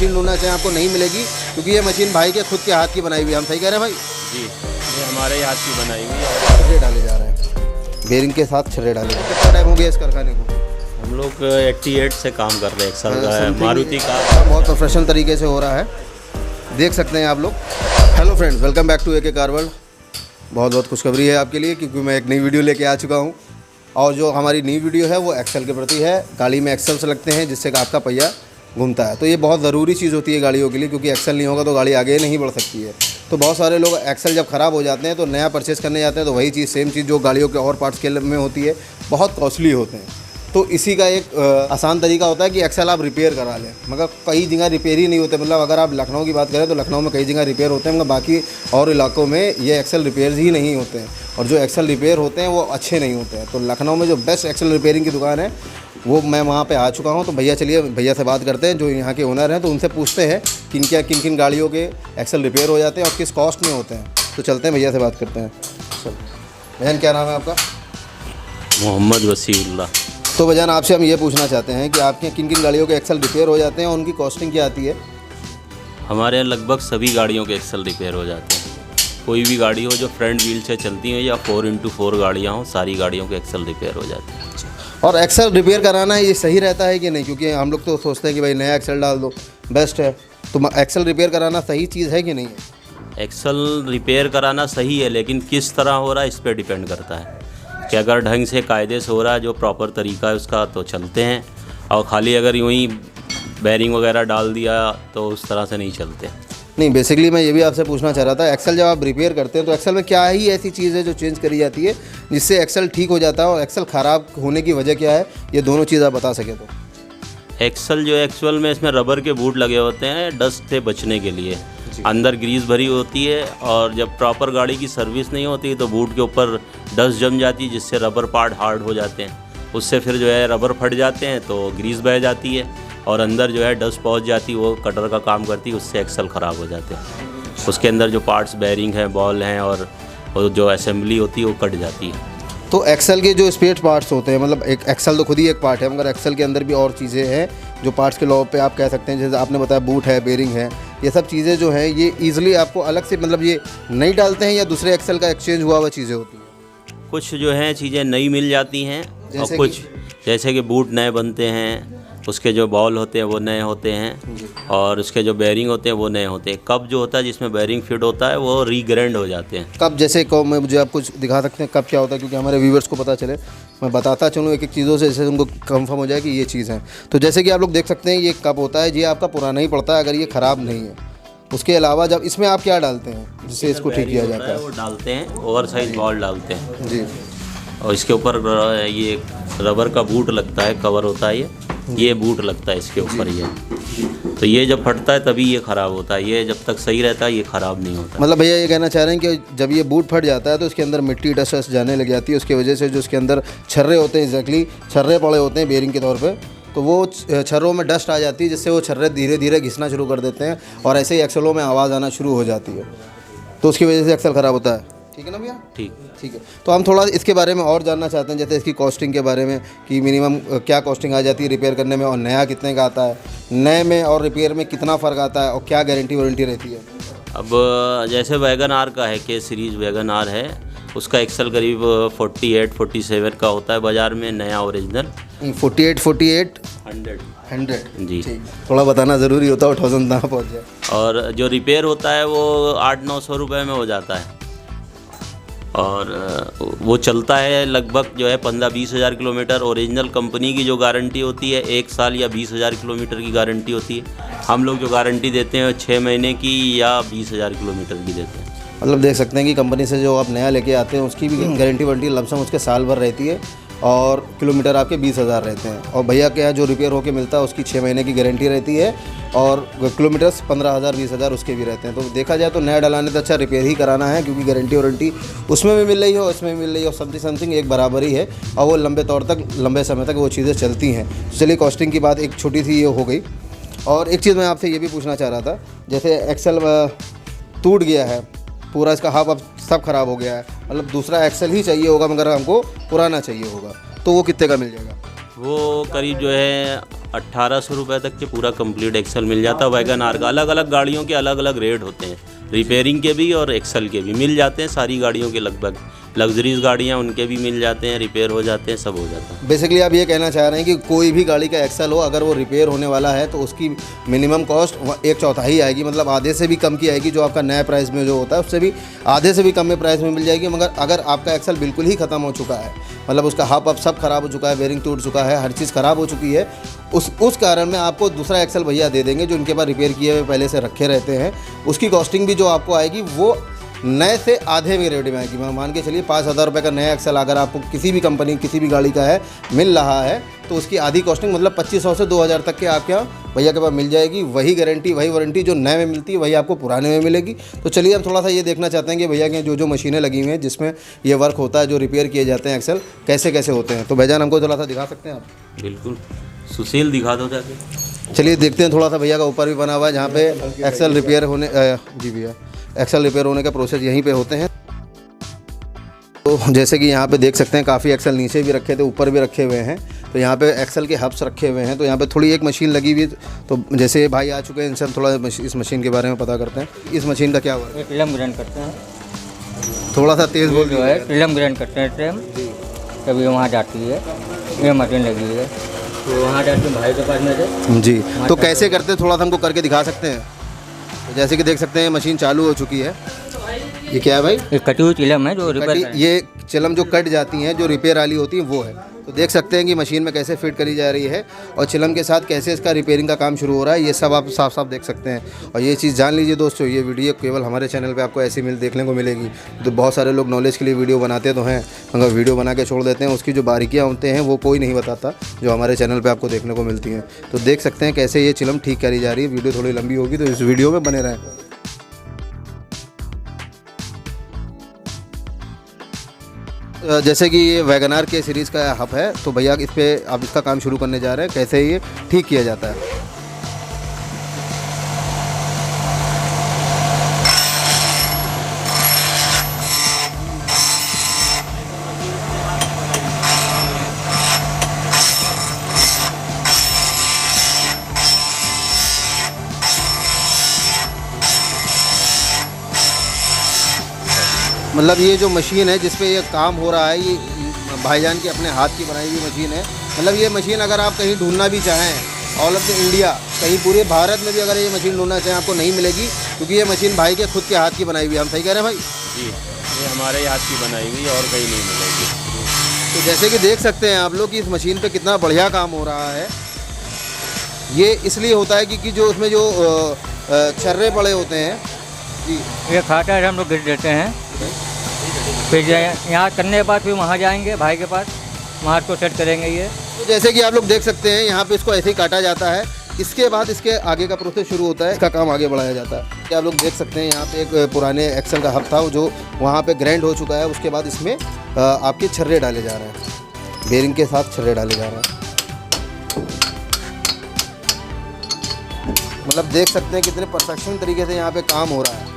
Machine ढूंढना चाहें आपको नहीं मिलेगी, क्योंकि ये मशीन भाई के खुद के हाथ की बनाई हुई है। हम सही कह रहे हैं भाई? जी, ये हमारे हाथ की बनाई हुई है। छर्रे डाले जा रहे हैं, बेरिंग के साथ छर्रे डाले। कितना टाइम हो गया इस कारखाने को? हम लोग 88 से काम कर रहे हैं। एक्सल का है, मारुति का। बहुत प्रोफेशनल तरीके से हो रहा है, देख सकते हैं आप लोग। Hello friends, welcome back to AK car world. बहुत खुशखबरी है आपके लिए, क्योंकि मैं एक नई वीडियो लेके आ चुका हूँ। और जो हमारी नई वीडियो है वो एक्सल के प्रति है। गाड़ी में एक्सल्स लगते हैं जिससे कि आपका पहिया घूमता है। तो ये बहुत ज़रूरी चीज़ होती है गाड़ियों के लिए, क्योंकि एक्सल नहीं होगा तो गाड़ी आगे नहीं बढ़ सकती है। तो बहुत सारे लोग एक्सल जब ख़राब हो जाते हैं तो नया परचेज़ करने जाते हैं, तो वही चीज़ सेम चीज़ जो गाड़ियों के और पार्ट्स के में होती है, बहुत कॉस्टली होते हैं। तो इसी का एक आसान तरीका होता है कि एक्सल आप रिपेयर करा लें, मगर कई जगह रिपेयर ही नहीं होते। मतलब अगर आप लखनऊ की बात करें तो लखनऊ में कई जगह रिपेयर होते हैं, मगर बाकी और इलाकों में ये एक्सल रिपेयर ही नहीं होते हैं। और जो एक्सल रिपेयर होते हैं वो अच्छे नहीं होते हैं। तो लखनऊ में जो बेस्ट एक्सल रिपेयरिंग की दुकान है वो मैं वहाँ पे आ चुका हूँ। तो भैया चलिए भैया से बात करते हैं जो यहाँ के ओनर हैं, तो उनसे पूछते हैं किन किन गाड़ियों के एक्सल रिपेयर हो जाते हैं और किस कॉस्ट में होते हैं। तो चलते हैं भैया से बात करते हैं। भैया क्या नाम है आपका? मोहम्मद वसीउल्लाह। तो भैया आपसे हम ये पूछना चाहते हैं कि आपके किन गाड़ियों के एक्सल रिपेयर हो जाते हैं और उनकी कॉस्टिंग क्या आती है? हमारे यहाँ लगभग सभी गाड़ियों के एक्सल रिपेयर हो जाते हैं। कोई भी गाड़ी हो जो फ्रंट व्हील से चलती हो या 4x4 गाड़ियाँ हो, सारी गाड़ियों के एक्सल रिपेयर हो जाते हैं। और एक्सल रिपेयर कराना ये सही रहता है कि नहीं? क्योंकि हम लोग तो सोचते हैं कि भाई नया एक्सल डाल दो, बेस्ट है। तो एक्सल रिपेयर कराना सही चीज़ है कि नहीं है? एक्सल रिपेयर कराना सही है, लेकिन किस तरह हो रहा है इस पर डिपेंड करता है कि अगर ढंग से कायदे से हो रहा है, जो प्रॉपर तरीका है उसका, तो चलते हैं। और खाली अगर यूँ ही बैरिंग वगैरह डाल दिया तो उस तरह से नहीं चलते। नहीं, बेसिकली मैं ये भी आपसे पूछना चाह रहा था, एक्सल जब आप रिपेयर करते हैं तो एक्सल में क्या ही ऐसी चीज़ है जो चेंज करी जाती है जिससे एक्सल ठीक हो जाता है, और एक्सल ख़राब होने की वजह क्या है, ये दोनों चीज़ आप बता सकें तो। एक्सल जो एक्चुअल में इसमें रबर के बूट लगे होते हैं डस्ट से बचने के लिए। अंदर ग्रीस भरी होती है, और जब प्रॉपर गाड़ी की सर्विस नहीं होती तो बूट के ऊपर डस्ट जम जाती है, जिससे रबर पार्ट हार्ड हो जाते हैं। उससे फिर जो है रबर फट जाते हैं तो ग्रीस बह जाती है और अंदर जो है डस्ट पहुंच जाती है, वो कटर का काम करती है, उससे एक्सल ख़राब हो जाते हैं। उसके अंदर जो पार्ट्स बैरिंग हैं, बॉल हैं और जो असेंबली होती है वो कट जाती है। तो एक्सल के जो स्पेयर पार्ट्स होते हैं, मतलब एक एक्सल तो खुद ही एक पार्ट है, मगर एक्सल के अंदर भी और चीज़ें हैं जो पार्ट्स के लॉ पे आप कह सकते हैं। जैसे आपने बताया बूट है, बेरिंग है, ये सब चीज़ें जो हैं ये ईज़िली आपको अलग से, मतलब ये नहीं डालते हैं या दूसरे एक्सल का एक्सचेंज हुआ हुआ चीज़ें होती हैं? कुछ जो हैं चीज़ें नई मिल जाती हैं, और कुछ जैसे कि बूट नए बनते हैं, उसके जो बॉल होते हैं वो नए होते हैं, और उसके जो बेरिंग होते हैं वो नए होते हैं। कप जो होता है जिसमें बेरिंग फिट होता है वो रीग्राइंड हो जाते हैं। कब जैसे कब मैं मुझे आप कुछ दिखा सकते हैं कब क्या होता है, क्योंकि हमारे व्यूवर्स को पता चले, मैं बताता चलूँ एक एक चीज़ों से, जैसे उनको कंफर्म हो जाए कि ये चीज़ है। तो जैसे कि आप लोग देख सकते हैं ये कप होता है, ये आपका पुराना ही पड़ता है अगर ये ख़राब नहीं है। उसके अलावा जब इसमें आप क्या डालते हैं जिससे इसको ठीक किया जाता है? वो डालते हैं ओवर साइज बॉल डालते हैं जी, और इसके ऊपर ये रबर का बूट लगता है, कवर होता है ये बूट लगता है इसके ऊपर ये। तो ये जब फटता है तभी ये ख़राब होता है, ये जब तक सही रहता है ये ख़राब नहीं होता। मतलब भैया ये कहना चाह रहे हैं कि जब ये बूट फट जाता है तो उसके अंदर मिट्टी डस्ट जाने लग जाती है, उसकी वजह से जो उसके अंदर छर्रे होते हैं, एग्जैक्टली छर्रे पड़े होते हैं बेरिंग के तौर पे, तो वो छर्रों में डस्ट आ जाती है, जिससे वो छर्रे धीरे धीरे घिसना शुरू कर देते हैं और ऐसे ही एक्सलों में आवाज़ आना शुरू हो जाती है, तो उसकी वजह से एक्सल ख़राब होता है। ठीक है ना भैया? ठीक है। तो हम थोड़ा इसके बारे में और जानना चाहते हैं, जैसे इसकी कॉस्टिंग के बारे में कि मिनिमम क्या कॉस्टिंग आ जाती है रिपेयर करने में, और नया कितने का आता है, नए में और रिपेयर में कितना फ़र्क आता है, और क्या गारंटी वारंटी रहती है? अब जैसे वैगन आर का है, के सीरीज़ वैगन आर है, उसका एक्सल करीब 48-47 का होता है बाज़ार में, नया ओरिजिनल 48 100 जी। थोड़ा बताना ज़रूरी होता है, 1000 ना पहुँच जाए। और जो रिपेयर होता है वो 800-900 रुपये में हो जाता है, और वो चलता है लगभग जो है 15-20 हज़ार किलोमीटर। ओरिजिनल कंपनी की जो गारंटी होती है 1 साल या 20 हज़ार किलोमीटर की गारंटी होती है। हम लोग जो गारंटी देते हैं 6 महीने की या 20 हज़ार किलोमीटर की देते हैं। मतलब देख सकते हैं कि कंपनी से जो आप नया लेके आते हैं उसकी भी गारंटी वारंटी लमसम उसके साल भर रहती है, और किलोमीटर आपके 20,000 रहते हैं। और भैया के यहाँ जो रिपेयर होके मिलता है उसकी 6 महीने की गारंटी रहती है, और किलोमीटर्स 15,000 20,000 उसके भी रहते हैं। तो देखा जाए तो नया डलाने तो अच्छा रिपेयर ही कराना है, क्योंकि गारंटी वारंटी उसमें भी मिल रही है और इसमें भी मिल रही है, और समथिंग एक बराबर ही है, और वो लंबे समय तक वो चीज़ें चलती हैं। चलिए कॉस्टिंग की बात एक छोटी सी ये हो गई। और एक चीज़ मैं आपसे ये भी पूछना चाह रहा था, जैसे एक्सल टूट गया है पूरा, इसका हब अब सब ख़राब हो गया है, मतलब दूसरा एक्सल ही चाहिए होगा मगर हमको पुराना चाहिए होगा, तो वो कितने का मिल जाएगा? वो करीब जो है 1800 रुपये तक के पूरा कंप्लीट एक्सल मिल जाता है। वैगन आर का अलग अलग गाड़ियों के अलग अलग रेट होते हैं, रिपेयरिंग के भी और एक्सल के भी मिल जाते हैं। सारी गाड़ियों के लगभग लग्जरीज गाड़ियाँ उनके भी मिल जाते हैं, रिपेयर हो जाते हैं, सब हो जाता है। बेसिकली आप ये कहना चाह रहे हैं कि कोई भी गाड़ी का एक्सल हो, अगर वो रिपेयर होने वाला है तो उसकी मिनिमम कॉस्ट 1/4 आएगी, मतलब आधे से भी कम की आएगी। जो आपका नया प्राइस में जो होता है उससे भी आधे से भी कम में प्राइस में मिल जाएगी। मगर अगर आपका एक्सल बिल्कुल ही ख़त्म हो चुका है, मतलब उसका हब अब सब खराब हो चुका है, बेरिंग टूट चुका है, हर चीज़ ख़राब हो चुकी है, उस कारण में आपको दूसरा एक्सल भैया दे देंगे जो उनके पास रिपेयर किए हुए पहले से रखे रहते हैं। उसकी कॉस्टिंग भी जो आपको आएगी वो नए से आधे में रेट में आएगी। मैं मान के चलिए 5,000 रुपये का नया एक्सल अगर आपको किसी भी कंपनी किसी भी गाड़ी का है मिल रहा है तो उसकी आधी कॉस्टिंग मतलब 2500 से 2000 तक के आपके यहाँ भैया के पास मिल जाएगी। वही गारंटी वही वारंटी जो नए में मिलती है वही आपको पुराने में मिलेगी। तो चलिए हम थोड़ा सा ये देखना चाहते हैं कि भैया के जो मशीनें लगी हुई हैं जिसमें ये वर्क होता है, जो रिपेयर किए जाते हैं एक्सल, कैसे कैसे होते हैं। तो भैया हमको थोड़ा सा दिखा सकते हैं आप? बिल्कुल, सुशील दिखा दो जाके। चलिए देखते हैं थोड़ा सा। भैया का ऊपर भी बना हुआ है जहाँ पे एक्सल रिपेयर होने जी भैया एक्सल रिपेयर होने का प्रोसेस यहीं पे होते हैं। तो जैसे कि यहाँ पे देख सकते हैं काफ़ी एक्सल नीचे भी रखे थे, ऊपर भी रखे हुए हैं। तो यहाँ पे एक्सल के हब्स रखे हुए हैं। तो यहाँ पे थोड़ी एक मशीन लगी हुई, तो जैसे भाई आ चुके हैं इनसे हम थोड़ा इस मशीन के बारे में पता करते हैं। इस मशीन का क्या हुआ है? ट्रिलम ग्राइंड करते हैं, थोड़ा सा तेज़ बोल जो है ट्रिलम ग्राइंड करते हैं। ट्रिलम कभी वहाँ जाती है, ये मशीन लगी है तो वहाँ जाती है भाई के पास मेरे जी। तो कैसे करते हैं थोड़ा सा हमको करके दिखा सकते हैं? तो जैसे कि देख सकते हैं मशीन चालू हो चुकी है। ये क्या है भाई? ये कटी हुई चिलम है जो रिपेयर, ये चिलम जो कट जाती हैं जो रिपेयर वाली होती है वो है। तो देख सकते हैं कि मशीन में कैसे फिट करी जा रही है और चिलम के साथ कैसे इसका रिपेयरिंग का काम शुरू हो रहा है, ये सब आप साफ साफ देख सकते हैं। और ये चीज़ जान लीजिए दोस्तों, ये वीडियो केवल हमारे चैनल पे आपको ऐसी देखने को मिलेगी। तो बहुत सारे लोग नॉलेज के लिए वीडियो बनाते तो हैं मगर वीडियो बना के छोड़ देते हैं, उसकी जो बारीकियाँ होते हैं वो कोई नहीं बताता जो हमारे चैनल पर आपको देखने को मिलती हैं। तो देख सकते हैं कैसे ये चिलम ठीक करी जा रही है। वीडियो थोड़ी लंबी होगी तो इस वीडियो में बने रहें। जैसे कि ये वैगनार के सीरीज़ का हब है तो भैया इस पे आप इसका काम शुरू करने जा रहे हैं, कैसे ये ठीक किया जाता है। मतलब ये जो मशीन है जिस पे ये काम हो रहा है ये भाईजान की अपने हाथ की बनाई हुई मशीन है। मतलब ये मशीन अगर आप कहीं ढूंढना भी चाहें ऑल ओवर द इंडिया, कहीं पूरे भारत में भी अगर ये मशीन ढूंढना चाहें आपको नहीं मिलेगी, क्योंकि ये मशीन भाई के खुद के हाथ की बनाई हुई है। हम सही कह रहे हैं भाई? जी, ये हमारे हाथ की बनाई हुई और कहीं नहीं मिलेगी। तो जैसे कि देख सकते हैं आप लोग कि इस मशीन पे कितना बढ़िया काम हो रहा है। ये इसलिए होता है कि जो उसमें जो छर्रे पड़े होते हैं जी, ये खाता है हम लोग गिर देते हैं। फिर यहाँ करने के बाद फिर वहाँ जाएंगे भाई के पास, वहाँ को सेट करेंगे ये। तो जैसे कि आप लोग देख सकते हैं यहाँ पे इसको ऐसे ही काटा जाता है। इसके बाद इसके आगे का प्रोसेस शुरू होता है, इसका काम आगे बढ़ाया जाता है। कि आप लोग देख सकते हैं यहाँ पे एक पुराने एक्सल का हब था जो वहाँ पे ग्राइंड हो चुका है। उसके बाद इसमें आपके छर्रे डाले जा रहे हैं, बेरिंग के साथ छर्रे डाले जा रहे हैं। मतलब देख सकते हैं कितने परफेक्शन तरीके से यहाँ पे काम हो रहा है।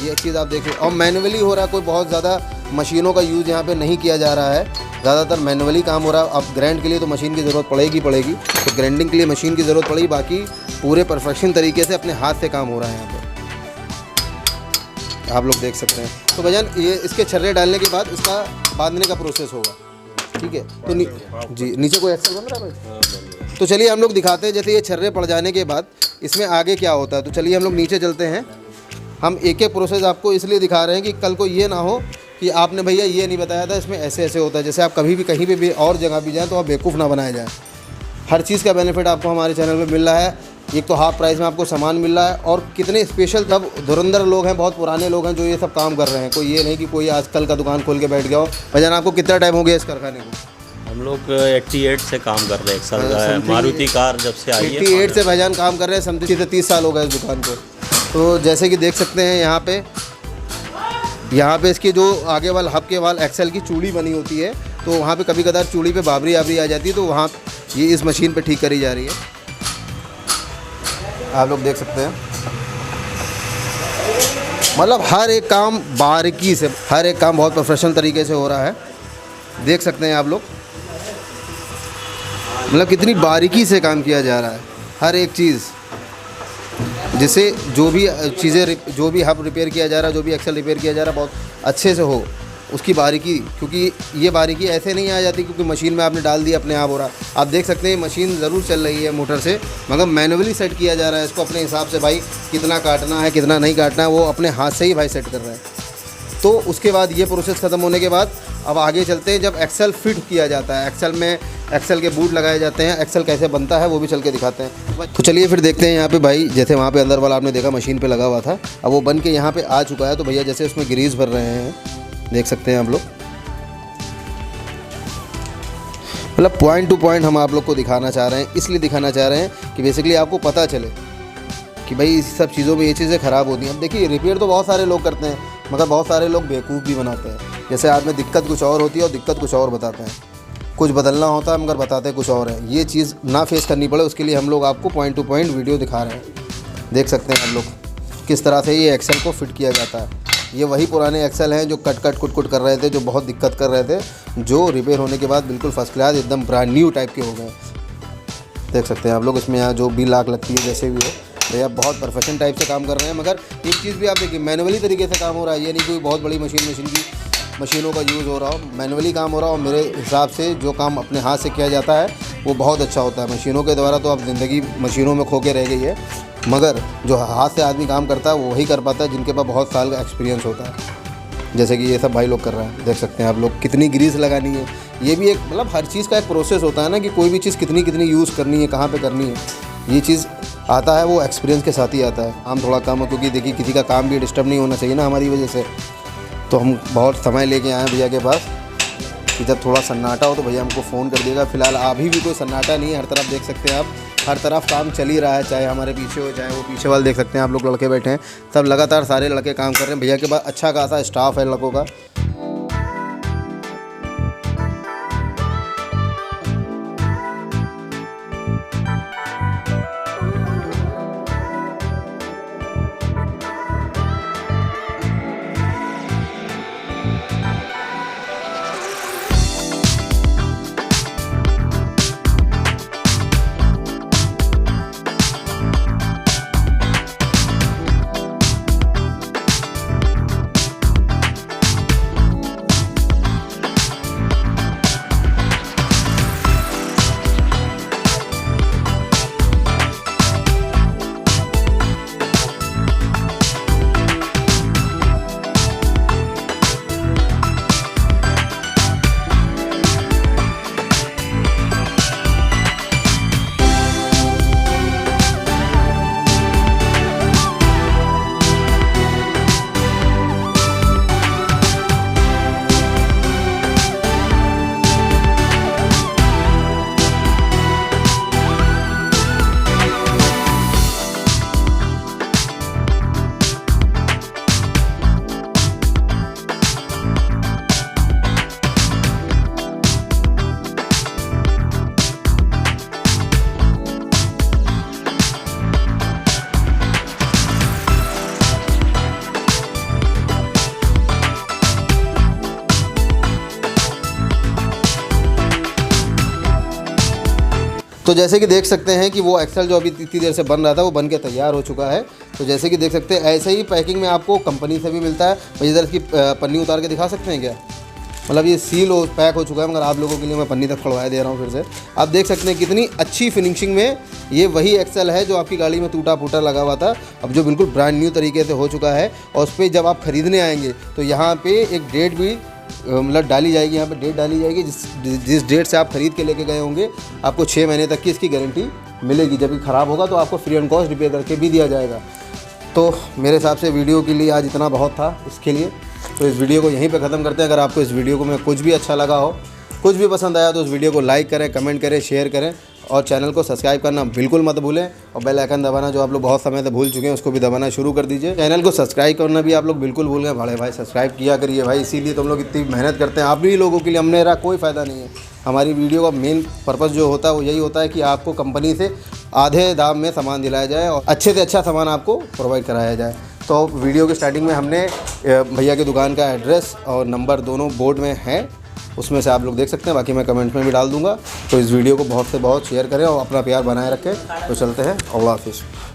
ये चीज़ आप देखिए, और मैनुअली हो रहा है, कोई बहुत ज़्यादा मशीनों का यूज़ यहाँ पे नहीं किया जा रहा है, ज़्यादातर मैनुअली काम हो रहा है। अब ग्राइंड के लिए तो मशीन की ज़रूरत पड़ेगी, तो ग्राइंडिंग के लिए मशीन की ज़रूरत पड़ेगी, बाकी पूरे परफेक्शन तरीके से अपने हाथ से काम हो रहा है यहाँ पे, आप लोग देख सकते हैं। तो भैया ये इसके छर्रे डालने के बाद इसका बांधने का प्रोसेस होगा, ठीक है? तो जी नीचे कोई एक्सल बन रहा है भाई? तो चलिए हम लोग दिखाते हैं जैसे ये छर्रे पड़ जाने के बाद इसमें आगे क्या होता है। तो चलिए हम लोग नीचे चलते हैं। हम एक एक प्रोसेस आपको इसलिए दिखा रहे हैं कि कल को ये ना हो कि आपने भैया ये नहीं बताया था इसमें ऐसे ऐसे होता है। जैसे आप कभी भी कहीं पे भी और जगह भी जाएं तो आप बेवकूफ़ ना बनाए जाएं। हर चीज़ का बेनिफिट आपको हमारे चैनल पे मिल रहा है। एक तो हाफ प्राइस में आपको सामान मिल रहा है, और कितने स्पेशल तब धुरंधर लोग हैं, बहुत पुराने लोग हैं जो ये सब काम कर रहे हैं। कोई ये नहीं कि कोई आजकल का दुकान खोल के बैठ गया हो। भैया आपको कितना टाइम हो गया इस कारखाने को? हम लोग 88 से काम कर रहे हैं। एक साल का है, मारुति कार जब से आई है 88 से भाईजान काम कर रहे हैं, समझिए 30 साल हो गए इस दुकान को। तो जैसे कि देख सकते हैं यहाँ पे इसके जो आगे वाल हब के वाल एक्सल की चूड़ी बनी होती है, तो वहाँ पे कभी कदार चूड़ी पे बाबरी आ जाती है, तो वहाँ ये इस मशीन पे ठीक करी जा रही है। आप लोग देख सकते हैं मतलब हर एक काम बारीकी से, हर एक काम बहुत प्रोफेशनल तरीके से हो रहा है, देख सकते हैं आप लोग। मतलब कितनी बारीकी से काम किया जा रहा है, हर एक चीज़, जिससे जो भी चीज़ें, जो भी हब रिपेयर किया जा रहा है, जो भी एक्सल रिपेयर किया जा रहा है, बहुत अच्छे से हो उसकी बारीकी। क्योंकि ये बारीकी ऐसे नहीं आ जाती क्योंकि मशीन में आपने डाल दिया अपने आप हो रहा। आप देख सकते हैं मशीन ज़रूर चल रही है मोटर से, मगर मैनुअली सेट किया जा रहा है इसको अपने हिसाब से। भाई कितना काटना है, कितना नहीं काटना है, वो अपने हाथ से ही भाई सेट कर रहा है। तो उसके बाद ये प्रोसेस ख़त्म होने के बाद अब आगे चलते हैं, जब एक्सल फिट किया जाता है, एक्सल में एक्सल के बूट लगाए जाते हैं, एक्सल कैसे बनता है वो भी चल के दिखाते हैं। तो चलिए फिर देखते हैं यहाँ पे भाई, जैसे वहाँ पे अंदर वाला आपने देखा मशीन पे लगा हुआ था, अब वो बन के यहाँ पे आ चुका है। तो भैया जैसे उसमें ग्रीस भर रहे हैं, देख सकते हैं आप लोग। मतलब पॉइंट टू पॉइंट हम आप लोग को दिखाना चाह रहे हैं, इसलिए दिखाना चाह रहे हैं कि बेसिकली आपको पता चले कि भाई इस सब चीज़ों में ये चीज़ें ख़राब होती हैं। अब देखिए रिपेयर तो बहुत सारे लोग करते हैं, मगर बहुत सारे लोग बेवकूफ़ भी बनाते हैं। जैसे आज में दिक्कत कुछ और होती है और दिक्कत कुछ और बताते हैं, कुछ बदलना होता है मगर बताते कुछ और है। ये चीज़ ना फेस करनी पड़े उसके लिए हम लोग आपको पॉइंट टू पॉइंट वीडियो दिखा रहे हैं। देख सकते हैं आप लोग किस तरह से ये एक्सल को फिट किया जाता है। ये वही पुराने एक्सल हैं जो कट कुट कर रहे थे, जो बहुत दिक्कत कर रहे थे, जो रिपेयर होने के बाद बिल्कुल फर्स्ट क्लास एकदम ब्रांड न्यू टाइप के हो गए। देख सकते हैं आप लोग, इसमें यहाँ जो भी लाख लगती है जैसे भी हो, भैया बहुत प्रोफेशनल टाइप से काम कर रहे हैं। मगर एक चीज़ भी आप देखिए, मैनुअली तरीके से काम हो रहा है, ये नहीं कोई बहुत बड़ी मशीनों का यूज़ हो रहा हो, मैनुअली काम हो रहा हो। मेरे हिसाब से जो काम अपने हाथ से किया जाता है वो बहुत अच्छा होता है। मशीनों के द्वारा तो अब ज़िंदगी मशीनों में खो के रह गई है, मगर जो हाथ से आदमी काम करता है वो वही कर पाता है जिनके पास बहुत साल का एक्सपीरियंस होता है, जैसे कि ये सब भाई लोग कर रहे हैं। देख सकते हैं आप लोग कितनी ग्रीस लगानी है, ये भी एक मतलब हर चीज़ का एक प्रोसेस होता है ना, कि कोई भी चीज़ कितनी यूज़ करनी है, कहाँ पे करनी है, ये चीज़ आता है वो एक्सपीरियंस के साथ ही आता है। काम थोड़ा कम है क्योंकि देखिए किसी का काम भी डिस्टर्ब नहीं होना चाहिए ना हमारी वजह से। तो हम बहुत समय लेके आए हैं भैया के पास कि जब थोड़ा सन्नाटा हो तो भैया हमको फ़ोन कर दिएगा। फिलहाल अभी भी कोई सन्नाटा नहीं है, हर तरफ देख सकते हैं आप, हर तरफ काम चल ही रहा है, चाहे हमारे पीछे हो चाहे वो पीछे वाले। देख सकते हैं आप लोग लड़के बैठे हैं, सब लगातार सारे लड़के काम कर रहे हैं। भैया के पास अच्छा खासा स्टाफ है लड़कों का। तो जैसे कि देख सकते हैं कि वो एक्सल जो अभी इतनी देर से बन रहा था वो बन के तैयार हो चुका है। तो जैसे कि देख सकते हैं ऐसे ही पैकिंग में आपको कंपनी से भी मिलता है। भाई इधर इसकी पन्नी उतार के दिखा सकते हैं क्या, मतलब ये सील हो पैक हो चुका है, मगर आप लोगों के लिए मैं पन्नी तक खड़वाए दे रहा हूँ फिर से। आप देख सकते हैं कितनी अच्छी फिनिशिंग में ये वही एक्सल है जो आपकी गाड़ी में टूटा फूटा लगा हुआ था, अब जो बिल्कुल ब्रांड न्यू तरीके से हो चुका है। और उस पर जब आप ख़रीदने आएंगे तो यहाँ पे एक डेट भी मतलब डाली जाएगी, यहाँ पे डेट डाली जाएगी जिस डेट से आप ख़रीद के लेके गए होंगे, आपको 6 महीने तक की इसकी गारंटी मिलेगी। जब ये ख़राब होगा तो आपको फ्री एंड कॉस्ट रिपेयर करके भी दिया जाएगा। तो मेरे हिसाब से वीडियो के लिए आज इतना बहुत था इसके लिए, तो इस वीडियो को यहीं पे ख़त्म करते हैं। अगर आपको इस वीडियो को में कुछ भी अच्छा लगा हो, कुछ भी पसंद आया तो उस वीडियो को लाइक करें, कमेंट करें, शेयर करें और चैनल को सब्सक्राइब करना बिल्कुल मत भूलें। और बेल आइकन दबाना जो आप लोग बहुत समय से भूल चुके हैं उसको भी दबाना शुरू कर दीजिए। चैनल को सब्सक्राइब करना भी आप लोग बिल्कुल भूल गए। बड़े भाई सब्सक्राइब किया करिए भाई, इसीलिए तुम लोग इतनी मेहनत करते हैं। आप भी लोगों के लिए हमने रहा कोई फ़ायदा नहीं है। हमारी वीडियो का मेन पर्पज़ जो होता है वो यही होता है कि आपको कंपनी से आधे दाम में सामान दिलाया जाए और अच्छे से अच्छा सामान आपको प्रोवाइड कराया जाए। तो वीडियो के स्टार्टिंग में हमने भैया की दुकान का एड्रेस और नंबर दोनों बोर्ड में है, उसमें से आप लोग देख सकते हैं, बाकी मैं कमेंट में भी डाल दूँगा। तो इस वीडियो को बहुत से बहुत शेयर करें और अपना प्यार बनाए रखें। तो चलते हैं, अल्लाह हाफिज़।